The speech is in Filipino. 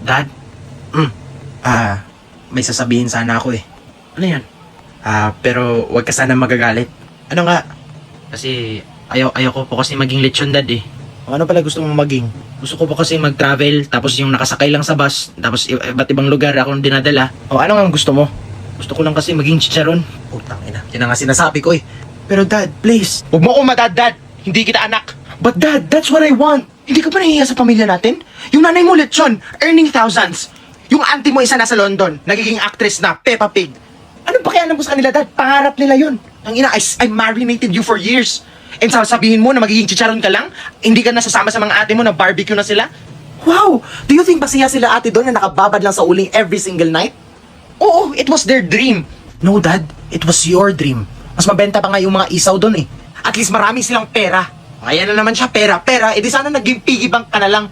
Dad? May sasabihin sana ako eh. Ano yan? Pero wag ka sana magagalit. Ano nga? Kasi ayaw ko po kasi maging lechon, Dad eh. Ano pala gusto mong maging? Gusto ko po kasi mag-travel, tapos yung nakasakay lang sa bus, tapos iba't ibang lugar akong dinadala. O ano nga ang gusto mo? Gusto ko lang kasi maging chicharon. Utang ina. Yan ang nga sinasabi ko eh. Pero dad, please. Huwag mo ko madad. Hindi kita anak. But dad, that's what I want. Hindi ka ba nahihiya sa pamilya natin? Yung nanay mo lechon, earning thousands. Yung auntie mo isa nasa London, nagiging actress na, Peppa Pig. Ano ba kaya alam ko sa kanila dad? Pangarap nila yun. Ang ina, I marinated you for years. And sasabihin mo na magiging chicharon ka lang? Hindi ka nasasama sa mga ate mo na barbecue na sila? Wow! Do you think masaya sila ate doon na nakababad lang sa uling every single night? Oo, it was their dream. No, Dad. It was your dream. Mas mabenta pa nga yung mga isaw doon eh. At least marami silang pera. Kaya na naman siya pera, edi sana naging piggy bank ka na lang.